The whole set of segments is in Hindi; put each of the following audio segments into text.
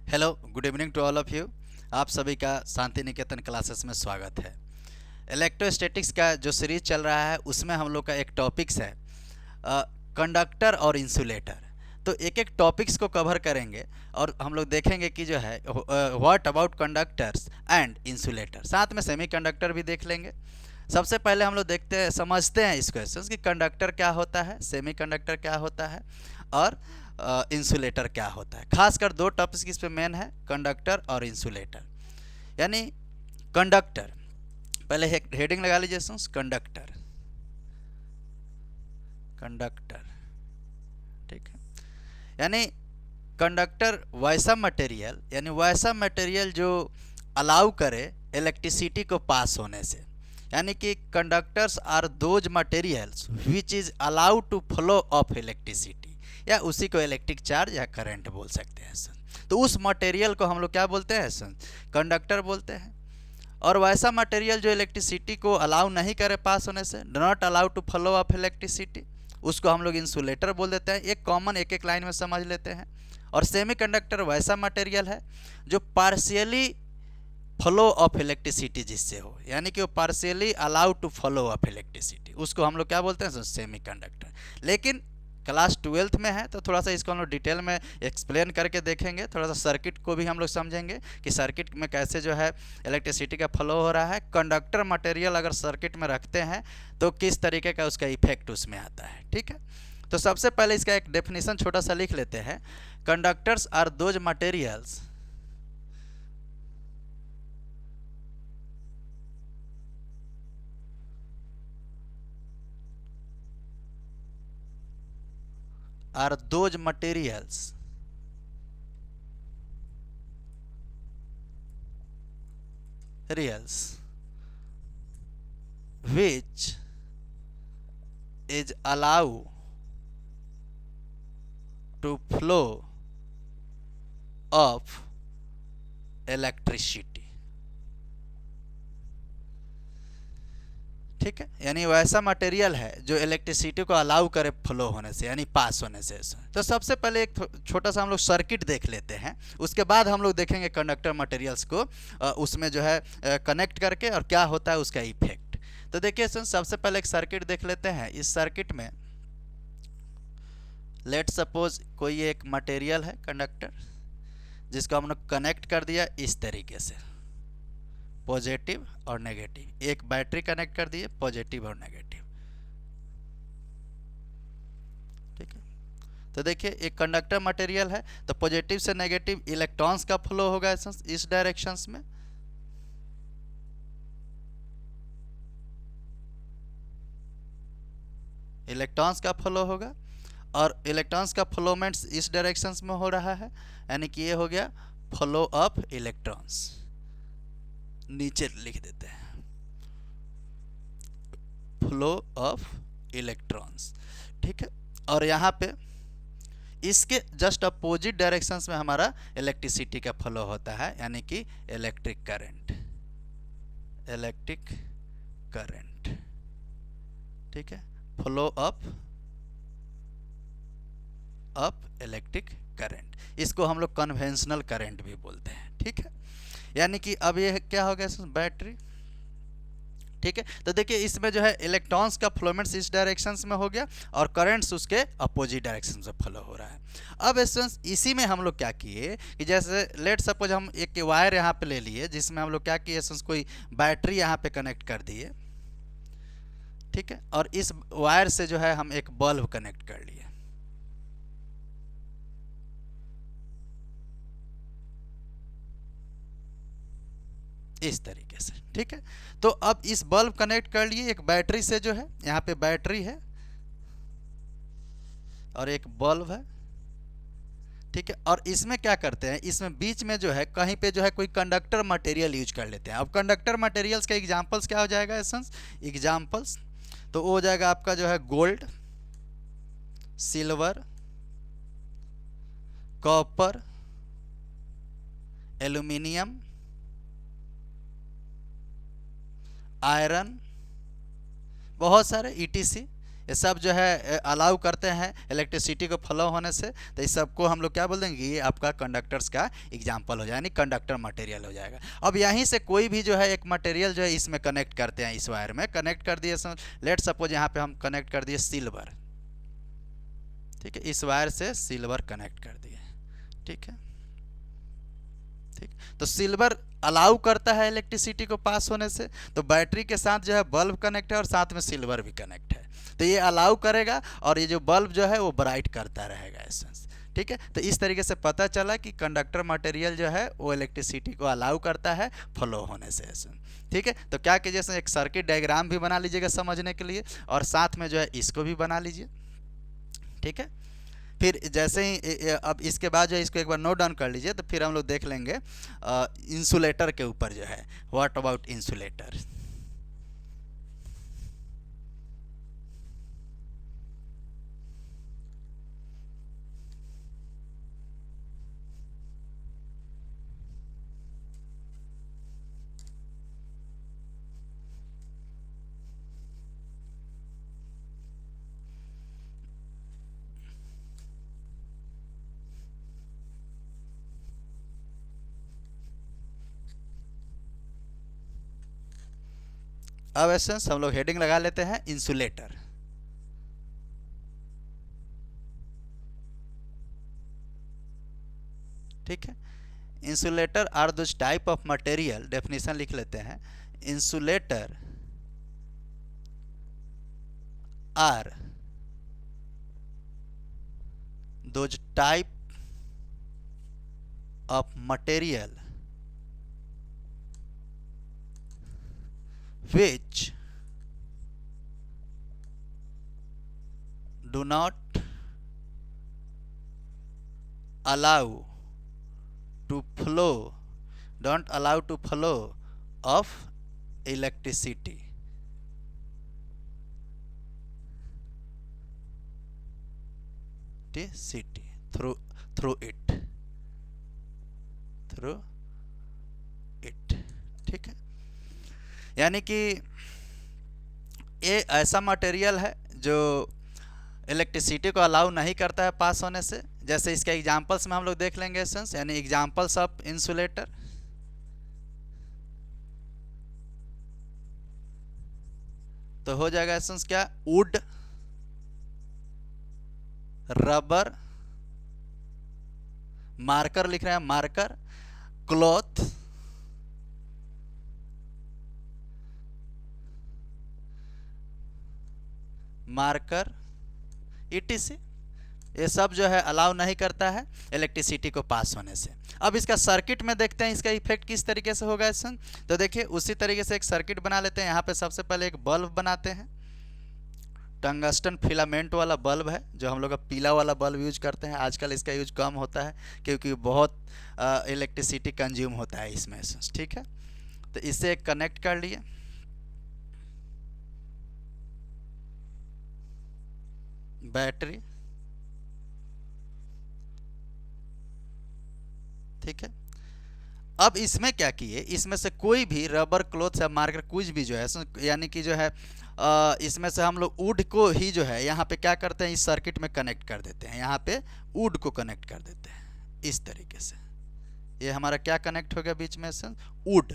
Hello, good evening to all of you. आप सभी का शांति निकेतन क्लासेस में स्वागत है। इलेक्ट्रोस्टैटिक्स का जो सीरीज चल रहा है उसमें हम लोग का एक टॉपिक्स है कंडक्टर और इंसुलेटर। तो एक एक टॉपिक्स को कवर करेंगे और हम लोग देखेंगे कि जो है what about conductors and insulator, साथ में सेमी कंडक्टर भी देख लेंगे। सबसे पहले हम लोग देखते हैं, समझते हैं इस क्वेश्चन कि कंडक्टर क्या होता है, सेमी कंडक्टर क्या होता है और इंसुलेटर क्या होता है। खासकर दो टॉपिक्स इस पे मेन है, कंडक्टर और इंसुलेटर। यानी कंडक्टर, पहले हेडिंग लगा लीजिए कंडक्टर। कंडक्टर, ठीक है। यानी कंडक्टर वैसा मटेरियल, यानी वैसा मटेरियल जो अलाउ करे इलेक्ट्रिसिटी को पास होने से। यानी कि conductors are those materials which is allowed to flow of electricity, या उसी को इलेक्ट्रिक चार्ज या करंट बोल सकते हैं सर। तो उस मटेरियल को हम लोग क्या बोलते हैं सर? कंडक्टर बोलते हैं। और वैसा मटेरियल जो इलेक्ट्रिसिटी को अलाउ नहीं करे पास होने से, do not allow to flow of electricity, उसको हम लोग इंसुलेटर बोल देते हैं। एक कॉमन एक एक लाइन में समझ लेते हैं। और सेमीकंडक्टर वैसा मटेरियल है जो पार्शियली फ्लो ऑफ इलेक्ट्रिसिटी जिससे हो, यानी कि वो partially allow to flow of electricity, उसको हम लोग क्या बोलते हैं? सेमीकंडक्टर। लेकिन क्लास 12th में है तो थोड़ा सा इसको हम लोग डिटेल में एक्सप्लेन करके देखेंगे। थोड़ा सा सर्किट को भी हम लोग समझेंगे कि सर्किट में कैसे जो है इलेक्ट्रिसिटी का फ्लो हो रहा है। कंडक्टर मटेरियल अगर सर्किट में रखते हैं तो किस तरीके का उसका इफेक्ट उसमें आता है, ठीक है। तो सबसे पहले इसका एक डेफिनेशन छोटा सा लिख लेते हैं। Conductors are those materials are those materials which is allowed to flow of electricity, ठीक है। यानी वैसा मटेरियल है जो इलेक्ट्रिसिटी को अलाउ करे फ्लो होने से, यानी पास होने से। तो सबसे पहले एक छोटा सा हम लोग सर्किट देख लेते हैं, उसके बाद हम लोग देखेंगे कंडक्टर मटेरियल्स को उसमें जो है कनेक्ट करके और क्या होता है उसका इफेक्ट। तो देखिए सबसे पहले एक सर्किट देख लेते हैं। इस सर्किट में लेट सपोज कोई एक मटेरियल है कंडक्टर, जिसको हमने कनेक्ट कर दिया इस तरीके से, पॉजिटिव और नेगेटिव। एक बैटरी कनेक्ट कर दिए, पॉजिटिव और नेगेटिव, ठीक है। तो देखिए एक कंडक्टर मटेरियल है तो पॉजिटिव से नेगेटिव इलेक्ट्रॉन्स का फ्लो होगा इस डायरेक्शंस में। इलेक्ट्रॉन्स का फ्लो होगा और इलेक्ट्रॉन्स का फ्लोमेंट्स इस डायरेक्शंस में हो रहा है, यानी कि ये हो गया फ्लो ऑफ इलेक्ट्रॉन्स। नीचे लिख देते हैं फ्लो ऑफ इलेक्ट्रॉन्स, ठीक है। और यहाँ पे इसके जस्ट अपोजिट डायरेक्शंस में हमारा इलेक्ट्रिसिटी का फ्लो होता है, यानी कि इलेक्ट्रिक करंट। इलेक्ट्रिक करंट, ठीक है। फ्लो ऑफ इलेक्ट्रिक करंट, इसको हम लोग कन्वेंशनल करंट भी बोलते हैं, ठीक है। यानी कि अब ये क्या हो गया बैटरी, ठीक है। तो देखिए इसमें जो है इलेक्ट्रॉन्स का फ्लोमेंट्स इस डायरेक्शंस में हो गया और करंट्स उसके अपोजिट डायरेक्शन से फ्लो हो रहा है। अब इसी में हम लोग क्या किए कि जैसे लेट सपोज हम एक वायर यहाँ पे ले लिए, जिसमें हम लोग क्या किए कोई बैटरी यहाँ पे कनेक्ट कर दिए, ठीक है। और इस वायर से जो है हम एक बल्ब कनेक्ट कर लिए, इस तरीके से, ठीक है। तो अब इस बल्ब कनेक्ट कर लिए एक बैटरी से, जो है यहाँ पे बैटरी है और एक बल्ब है, ठीक है। और इसमें क्या करते हैं, इसमें बीच में जो है कहीं पे जो है कोई कंडक्टर मटेरियल यूज कर लेते हैं। अब कंडक्टर मटेरियल्स का एग्जांपल्स क्या हो जाएगा एग्जांपल्स? तो वो हो जाएगा आपका जो है gold, silver, copper, aluminium, iron, बहुत सारे ईटीसी। ये सब जो है अलाउ करते हैं इलेक्ट्रिसिटी को फ्लो होने से। तो इस सबको हम लोग क्या बोल देंगे, ये आपका कंडक्टर्स का एग्जाम्पल हो जाए, यानी कंडक्टर मटेरियल हो जाएगा। अब यहीं से कोई भी जो है एक मटेरियल जो है इसमें कनेक्ट करते हैं, इस वायर में कनेक्ट कर दिए, लेट सपोज यहाँ पे हम कनेक्ट कर दिए सिल्वर, ठीक है, इस वायर से सिल्वर कनेक्ट कर दिए, ठीक है, ठीक। तो सिल्वर अलाउ करता है इलेक्ट्रिसिटी को पास होने से, तो बैटरी के साथ जो है बल्ब कनेक्ट है और साथ में सिल्वर भी कनेक्ट है, तो ये अलाउ करेगा और ये जो बल्ब जो है वो ब्राइट करता रहेगा एसेंस, ठीक है। तो इस तरीके से पता चला कि कंडक्टर मटेरियल जो है वो इलेक्ट्रिसिटी को अलाउ करता है फ्लो होने से एसेंस, ठीक है। तो क्या कीजिए, एक सर्किट डायग्राम भी बना लीजिएगा समझने के लिए, और साथ में जो है इसको भी बना लीजिए, ठीक है। फिर जैसे ही अब इसके बाद जो है इसको एक बार नोट डाउन कर लीजिए, तो फिर हम लोग देख लेंगे इंसुलेटर के ऊपर जो है, व्हाट अबाउट इंसुलेटर। अब एसेंस हम लोग हेडिंग लगा लेते हैं इंसुलेटर, ठीक है। Insulator are those type of material, definition लिख लेते हैं, insulator are those type of material which do not allow to flow, don't allow to flow of electricity, through it, ठीक है। यानी कि ये ऐसा मटेरियल है जो इलेक्ट्रिसिटी को अलाउ नहीं करता है पास होने से। जैसे इसके एग्जांपल्स में हम लोग देख लेंगे एसेंस, यानी एग्जांपल्स ऑफ इंसुलेटर, तो हो जाएगा एसेंस क्या, वुड, रबर, मार्कर लिख रहे हैं, मार्कर, क्लॉथ, मार्कर, ईटीसी, ये सब जो है अलाउ नहीं करता है इलेक्ट्रिसिटी को पास होने से। अब इसका सर्किट में देखते हैं इसका इफेक्ट किस तरीके से होगा एसन। तो देखिए उसी तरीके से एक सर्किट बना लेते हैं। यहाँ पे सबसे पहले एक बल्ब बनाते हैं, टंगस्टन फिलामेंट वाला बल्ब है, जो हम लोग पीला वाला बल्ब यूज करते हैं। आजकल इसका यूज कम होता है क्योंकि बहुत इलेक्ट्रिसिटी कंज्यूम होता है इसमें, ठीक है। तो इसे कनेक्ट कर लिए, बैटरी, ठीक है। अब इसमें क्या किए, इसमें से कोई भी रबर, क्लॉथ या मार्कर कुछ भी जो है, यानी कि जो है इसमें से हम लोग वुड को ही जो है यहाँ पे क्या करते हैं, इस सर्किट में कनेक्ट कर देते हैं। यहाँ पे वुड को कनेक्ट कर देते हैं इस तरीके से। ये हमारा क्या कनेक्ट हो गया बीच में से, वुड,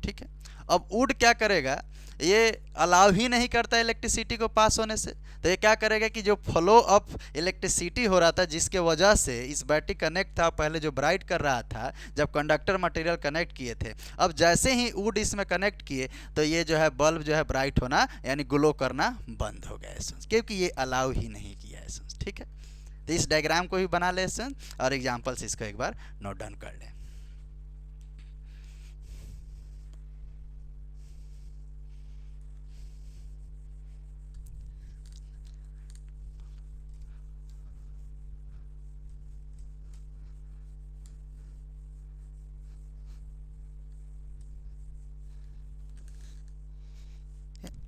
ठीक है। अब वुड क्या करेगा, ये अलाउ ही नहीं करता इलेक्ट्रिसिटी को पास होने से। तो ये क्या करेगा कि जो फ्लो ऑफ इलेक्ट्रिसिटी हो रहा था, जिसके वजह से इस बैटरी कनेक्ट था, पहले जो ब्राइट कर रहा था जब कंडक्टर मटेरियल कनेक्ट किए थे, अब जैसे ही वुड इसमें कनेक्ट किए तो ये जो है बल्ब जो है ब्राइट होना यानी ग्लो करना बंद हो गया एसेंस, क्योंकि ये अलाउ ही नहीं किया एसेंस, ठीक है। तो इस डायग्राम को भी बना ले एसेंस, और एग्जाम्पल्स इसको एक बार नोट डाउन कर लें।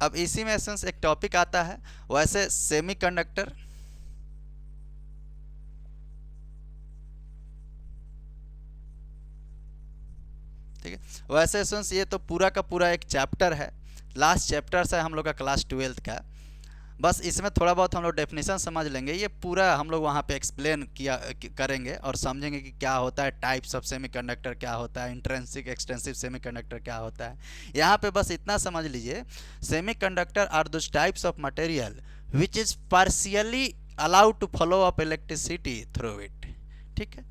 अब इसी में एसेंस एक टॉपिक आता है, वैसे सेमीकंडक्टर, ठीक है। वैसे एसेंस ये तो पूरा का पूरा एक चैप्टर है, लास्ट चैप्टर है हम लोग का क्लास 12th का। बस इसमें थोड़ा बहुत हम लोग डेफिनेशन समझ लेंगे, ये पूरा हम लोग वहाँ पे एक्सप्लेन करेंगे और समझेंगे कि क्या होता है टाइप्स ऑफ सेमीकंडक्टर, क्या होता है इंट्रिंसिक एक्सटेंसिव सेमीकंडक्टर, क्या होता है। यहाँ पे बस इतना समझ लीजिए, semiconductor are those types of material which is partially allowed to flow up electricity through it. ठीक है,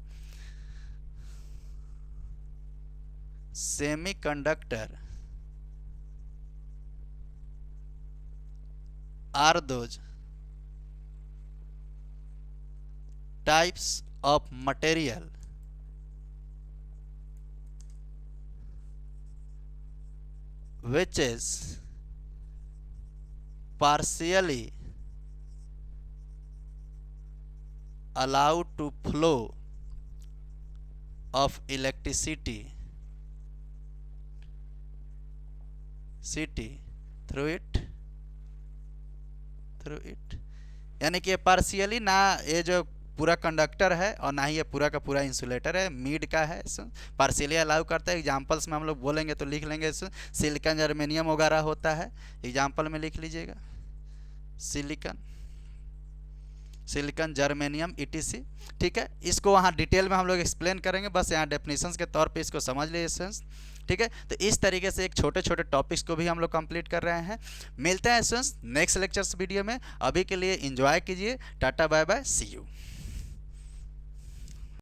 semiconductor are those types of material which is partially allowed to flow of electricity through it, यानी कि पार्शियली ना ये जो पूरा कंडक्टर है और ना ही ये पूरा का पूरा इंसुलेटर है, मीड का है, पार्शियली अलाउ करता है। एग्जांपल्स में हम लोग बोलेंगे तो लिख लेंगे, सिलिकॉन जर्मेनियम वगैरह होता है, एग्जांपल में लिख लीजिएगा सिलिकॉन जर्मेनियम ईटीसी। ठीक है, इसको वहाँ डिटेल में हम लोग एक्सप्लेन करेंगे, बस यहाँ डेफिनेशंस के तौर पे इसको समझ लीजिए। ठीक है, तो इस तरीके से एक छोटे छोटे टॉपिक्स को भी हम लोग कंप्लीट कर रहे हैं। मिलते हैं स्टूडेंट्स नेक्स्ट लेक्चर्स वीडियो में, अभी के लिए एंजॉय कीजिए, tata bye bye, see you.